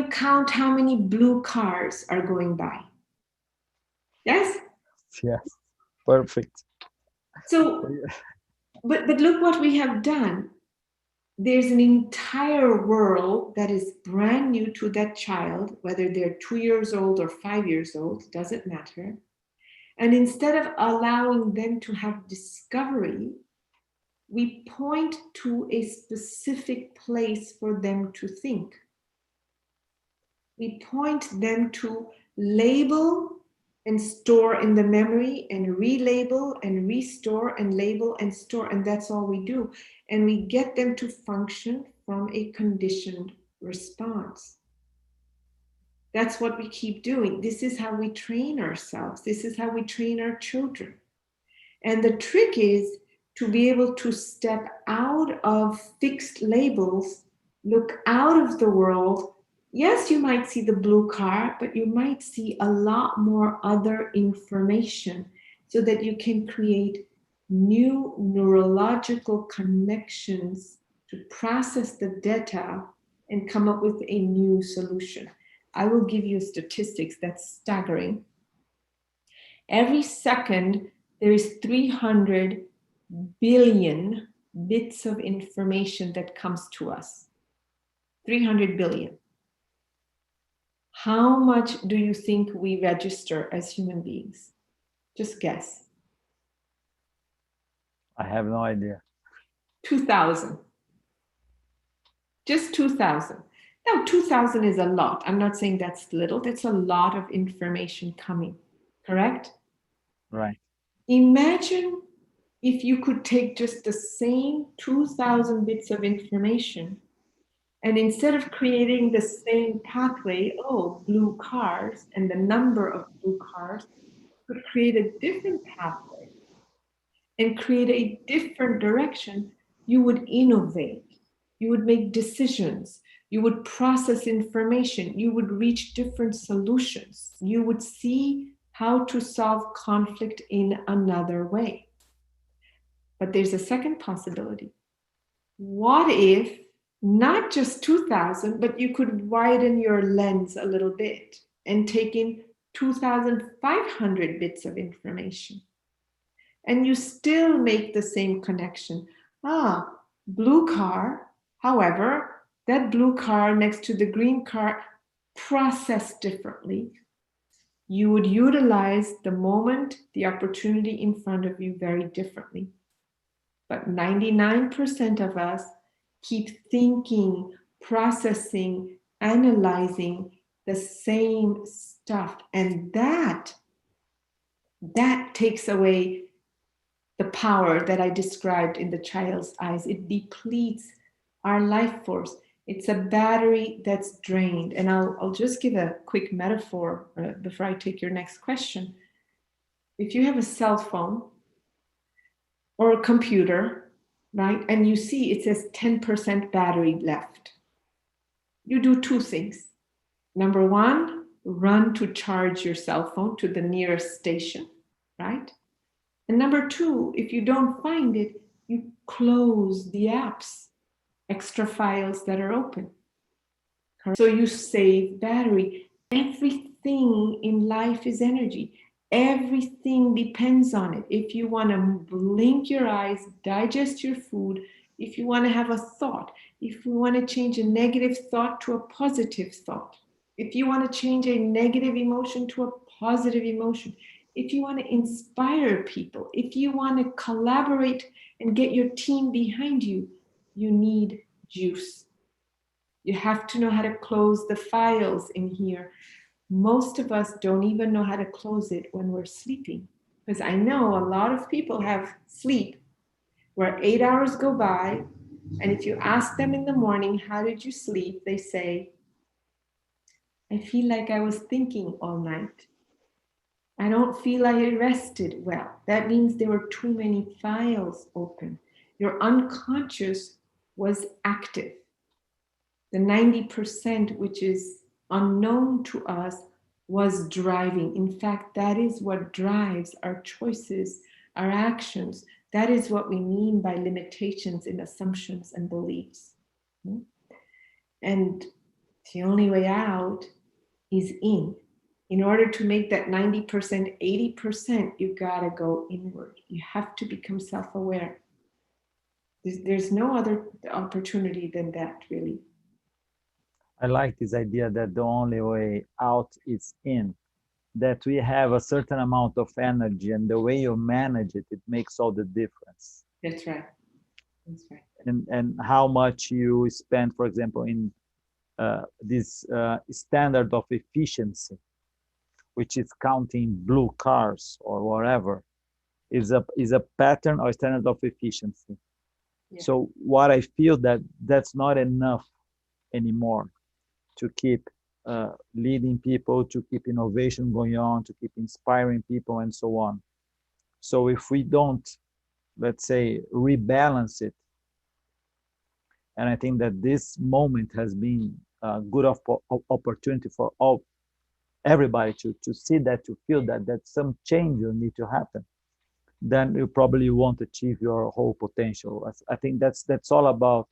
count how many blue cars are going by? Yes? Yes, perfect. So, but look what we have done. There's an entire world that is brand new to that child, whether they're 2 years old or 5 years old, doesn't matter. And instead of allowing them to have discovery, we point to a specific place for them to think. We point them to label and store in the memory and relabel and restore and label and store, and that's all we do. And we get them to function from a conditioned response. That's what we keep doing. This is how we train ourselves. This is how we train our children. And the trick is to be able to step out of fixed labels, look out of the world. Yes, you might see the blue car, but you might see a lot more other information so that you can create new neurological connections to process the data and come up with a new solution. I will give you statistics that's staggering. Every second, there is 300 billion bits of information that comes to us. 300 billion. How much do you think we register as human beings? Just guess. I have no idea. 2,000. Just 2,000. Now, 2,000 is a lot. I'm not saying that's little. That's a lot of information coming, correct? Right. Imagine if you could take just the same 2,000 bits of information, and instead of creating the same pathway, blue cars, and the number of blue cars, could create a different pathway and create a different direction, you would innovate. You would make decisions. You would process information. You would reach different solutions. You would see how to solve conflict in another way. But there's a second possibility. What if not just 2,000, but you could widen your lens a little bit and take in 2,500 bits of information? And you still make the same connection. Blue car. However, that blue car next to the green car processed differently. You would utilize the moment, the opportunity in front of you very differently. But 99% of us keep thinking, processing, analyzing the same stuff. And that takes away the power that I described in the child's eyes. It depletes our life force. It's a battery that's drained. And I'll just give a quick metaphor before I take your next question. If you have a cell phone or a computer, right, and you see it says 10% battery left, you do two things. Number one, run to charge your cell phone to the nearest station, right? And number two, if you don't find it, you close the apps, extra files that are open. So you save battery. Everything in life is energy. Everything depends on it. If you want to blink your eyes, digest your food, if you want to have a thought, if you want to change a negative thought to a positive thought, if you want to change a negative emotion to a positive emotion, if you want to inspire people, if you want to collaborate and get your team behind you, you need juice. You have to know how to close the files in here. Most of us don't even know how to close it when we're sleeping. Because I know a lot of people have sleep where 8 hours go by, and if you ask them in the morning, how did you sleep? They say, I feel like I was thinking all night. I don't feel I rested well. That means there were too many files open. Your unconscious was active. The 90%, which is unknown to us, was driving. In fact, that is what drives our choices, our actions. That is what we mean by limitations in assumptions and beliefs. And the only way out is in. In order to make that 90%, 80%, you gotta go inward. You have to become self-aware. There's no other opportunity than that, really. I like this idea that the only way out is in, that we have a certain amount of energy, and the way you manage it, it makes all the difference. That's right. That's right. And how much you spend, for example, in this standard of efficiency, which is counting blue cars or whatever, is a pattern or standard of efficiency. Yeah. So what I feel that's not enough anymore to keep leading people, to keep innovation going on, to keep inspiring people, and so on. So if we don't, let's say, rebalance it, and I think that this moment has been a good opportunity for everybody to see that, to feel that some change will need to happen, then you probably won't achieve your whole potential. I think that's all about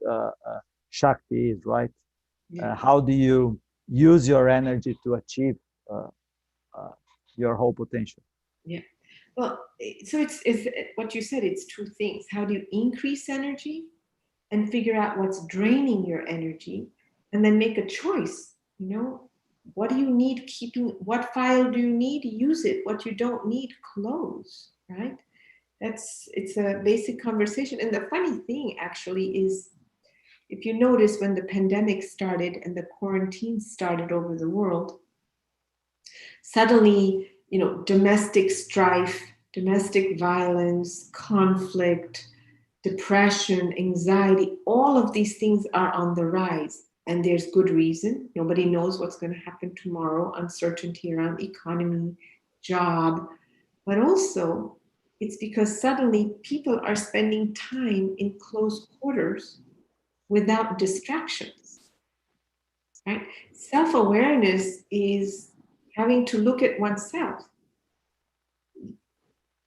Shakti, is right. Yeah. How do you use your energy to achieve your whole potential? Yeah. Well, so it's what you said, it's two things. How do you increase energy and figure out what's draining your energy, and then make a choice? What do you need keeping? What file do you need? Use it. What you don't need, close, right? It's a basic conversation. And the funny thing actually is, if you notice, when the pandemic started and the quarantine started over the world, suddenly, domestic strife, domestic violence, conflict, depression, anxiety, all of these things are on the rise. And there's good reason. Nobody knows what's going to happen tomorrow. Uncertainty around economy, job. But also, it's because suddenly people are spending time in close quarters without distractions. Right? Self-awareness is having to look at oneself.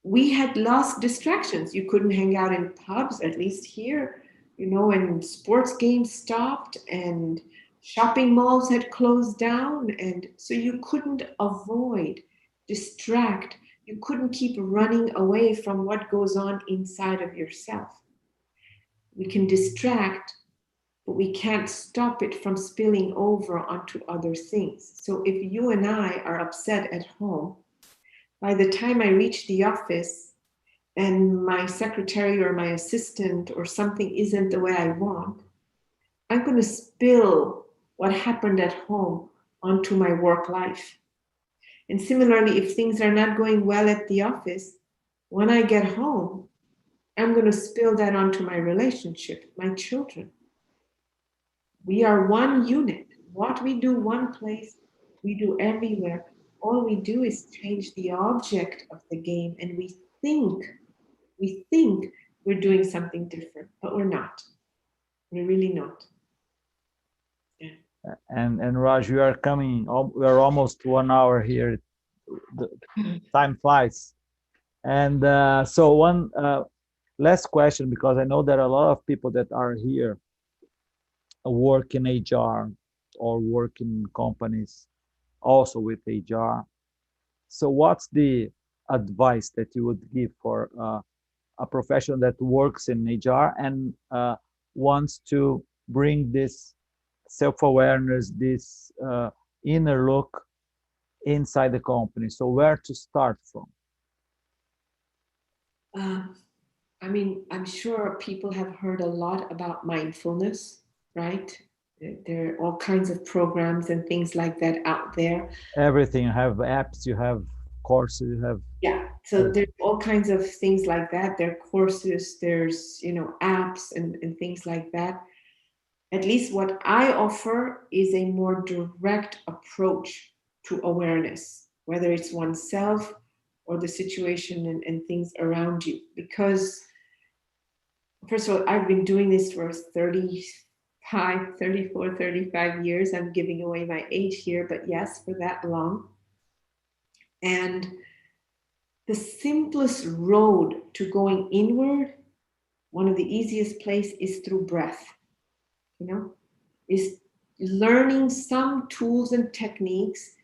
We had lost distractions. You couldn't hang out in pubs, at least here, and sports games stopped and shopping malls had closed down. And so you couldn't avoid, distract. You couldn't keep running away from what goes on inside of yourself. We can distract, but we can't stop it from spilling over onto other things. So if you and I are upset at home, by the time I reach the office and my secretary or my assistant or something isn't the way I want, I'm going to spill what happened at home onto my work life. And similarly, if things are not going well at the office, when I get home, I'm going to spill that onto my relationship, my children. We are one unit. What we do one place, we do everywhere. All we do is change the object of the game, and we think we're doing something different, but we're not. We're really not. Yeah. And Raj, we are almost 1 hour here. The time flies. And so one last question, because I know there are a lot of people that are here work in HR or work in companies also with HR. So what's the advice that you would give for a professional that works in HR and wants to bring this self-awareness, this inner look inside the company? So where to start from? I mean, I'm sure people have heard a lot about mindfulness, right? There are all kinds of programs and things like that out there. Everything, you have apps, you have courses, you have... Yeah, so there's all kinds of things like that. There are courses, there's, apps and things like that. At least what I offer is a more direct approach to awareness, whether it's oneself or the situation and things around you. Because, first of all, I've been doing this for 35 years. I'm giving away my age here, but yes, for that long. And the simplest road to going inward, one of the easiest places is through breath, is learning some tools and techniques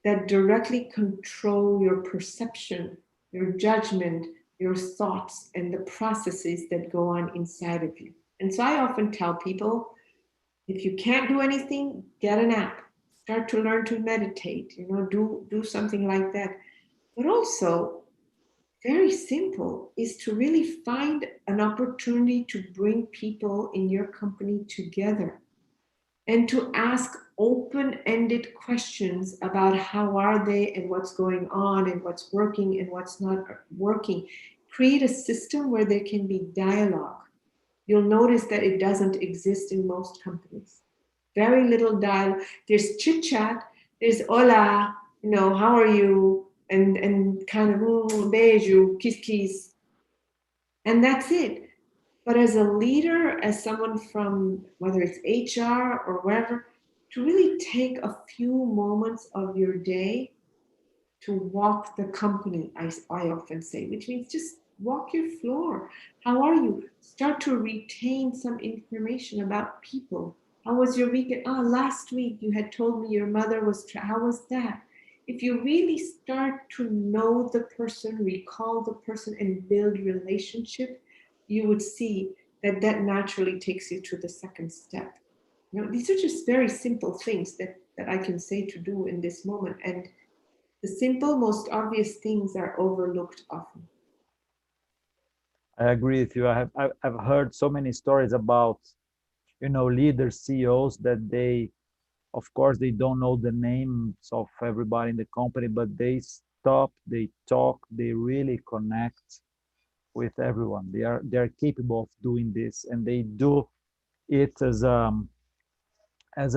that directly control your perception, your judgment, your thoughts, and the processes that go on inside of you. And so I often tell people, if you can't do anything, get an app. Start to learn to meditate, do something like that. But also, very simple, is to really find an opportunity to bring people in your company together and to ask open-ended questions about how are they and what's going on and what's working and what's not working. Create a system where there can be dialogue. You'll notice that it doesn't exist in most companies. Very little dialogue. There's chit-chat, there's hola, how are you? And kind of beijo, kiss kiss. And that's it. But as a leader, as someone from whether it's HR or wherever, to really take a few moments of your day to walk the company, I often say, which means just walk your floor. How are you? Start to retain some information about people. How was your weekend? Last week you had told me your mother was, how was that? If you really start to know the person, recall the person, and build relationship, you would see that naturally takes you to the second step. These are just very simple things that I can say to do in this moment. And the simple, most obvious things are overlooked often. I agree with you. I've heard so many stories about, leaders, CEOs, that they, of course, they don't know the names of everybody in the company, but they stop, they talk, they really connect with everyone. They are capable of doing this, and they do it as a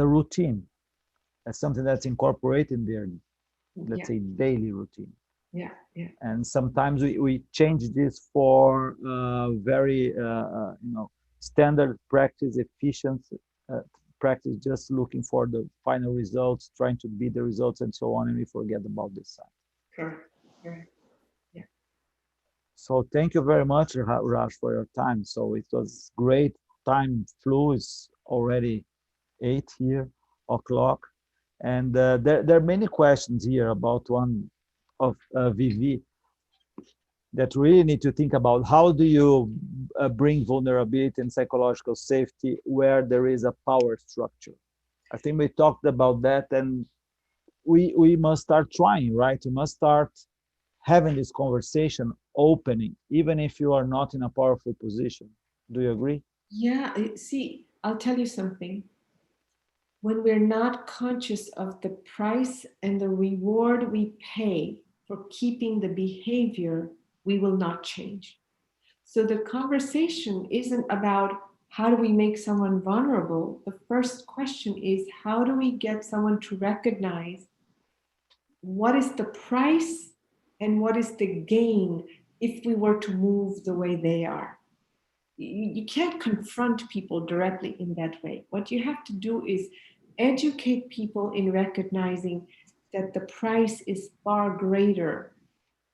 routine, as something that's incorporated in their, let's say, daily routine. Yeah. And sometimes we change this for very standard practice, efficient practice, just looking for the final results, trying to beat the results and so on, and we forget about this side. Correct. Yeah. So thank you very much, Raj, for your time. So it was great. Time flew. It's already 8 o'clock, and there are many questions here about one of Vivi that really need to think about. How do you bring vulnerability and psychological safety where there is a power structure? I think we talked about that, and we must start trying, right? We must start having this conversation opening, even if you are not in a powerful position. Do you agree? Yeah, see, I'll tell you something. When we're not conscious of the price and the reward we pay for keeping the behavior, we will not change. So the conversation isn't about how do we make someone vulnerable. The first question is how do we get someone to recognize what is the price and what is the gain if we were to move the way they are. You can't confront people directly in that way. What you have to do is educate people in recognizing that the price is far greater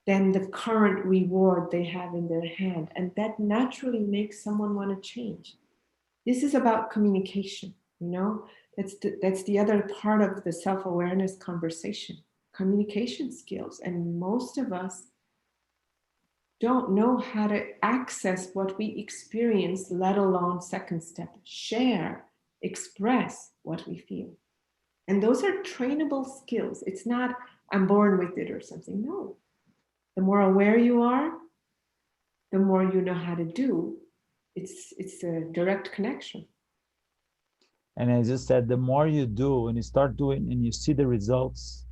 than the current reward they have in their hand. And that naturally makes someone want to change. This is about communication, you know? That's the other part of the self-awareness conversation, communication skills. And most of us don't know how to access what we experience, let alone second step, share, express what we feel. And those are trainable skills. It's not, I'm born with it or something. No. The more aware you are, the more you know how to do. It's a direct connection. And as you said, the more you do and you start doing and you see the results,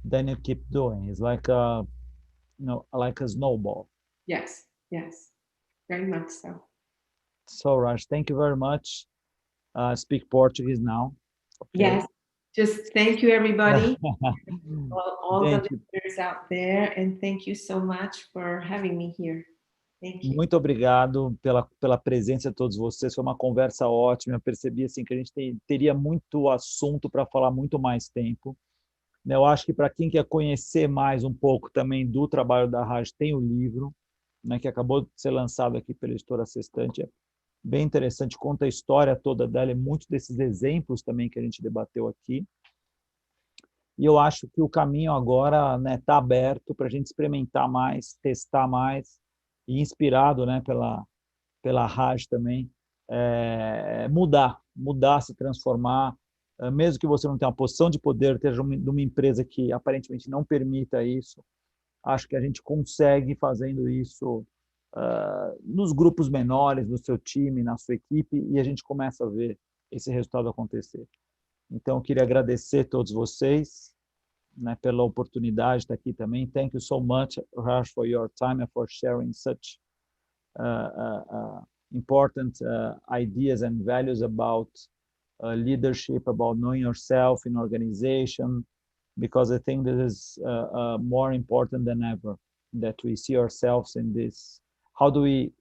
then you keep doing. It's like a, you know, like a snowball. Yes, yes, very much so. So Raj, thank you very much. Speak Portuguese now. Okay. Yes, just thank you everybody, all the Gente, listeners out there, and thank you so much for having me here. Thank you. muito obrigado pela presença de todos vocês. Foi uma conversa ótima. Eu percebi assim, que a gente teria muito assunto para falar muito mais tempo. Eu acho que para quem quer conhecer mais um pouco também do trabalho da Raj, tem o livro, né, que acabou de ser lançado aqui pela editora Sextante. É bem interessante, conta a história toda dela e muitos desses exemplos também que a gente debateu aqui. E eu acho que o caminho agora está aberto para a gente experimentar mais, testar mais, e inspirado, né, pela Raj também, mudar, se transformar, mesmo que você não tenha uma posição de poder, esteja numa empresa que aparentemente não permita isso, acho que a gente consegue fazendo isso nos grupos menores, no seu time, na sua equipe, e a gente começa a ver esse resultado acontecer. Então, eu queria agradecer a todos vocês, né, pela oportunidade de estar aqui também. Thank you so much, Raj, for your time and for sharing such important ideas and values about leadership, about knowing yourself in organization, because I think this is more important than ever, that we see ourselves in this. How do we,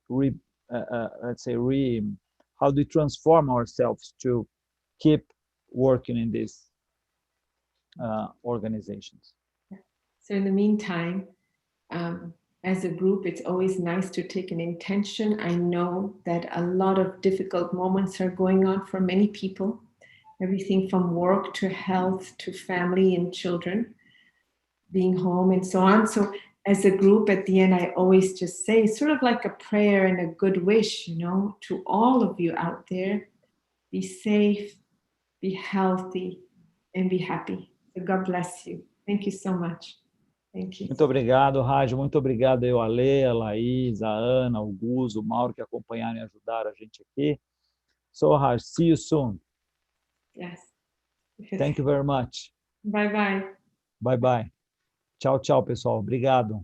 how do we transform ourselves to keep working in these organizations? So in the meantime, as a group, it's always nice to take an intention. I know that a lot of difficult moments are going on for many people, everything from work to health to family and children, being home and so on. So as a group, at the end, I always just say, sort of like a prayer and a good wish, you know, to all of you out there, be safe, be healthy, and be happy. So God bless you. Thank you so much. Thank you. Muito obrigado, Raj. Muito obrigado a Ale, a Laís, a Ana, o Gus, o Mauro, que acompanharam e ajudaram a gente aqui. So, Raj, see you soon. Yes. Thank you very much. Bye-bye. Bye-bye. Tchau, tchau, pessoal. Obrigado.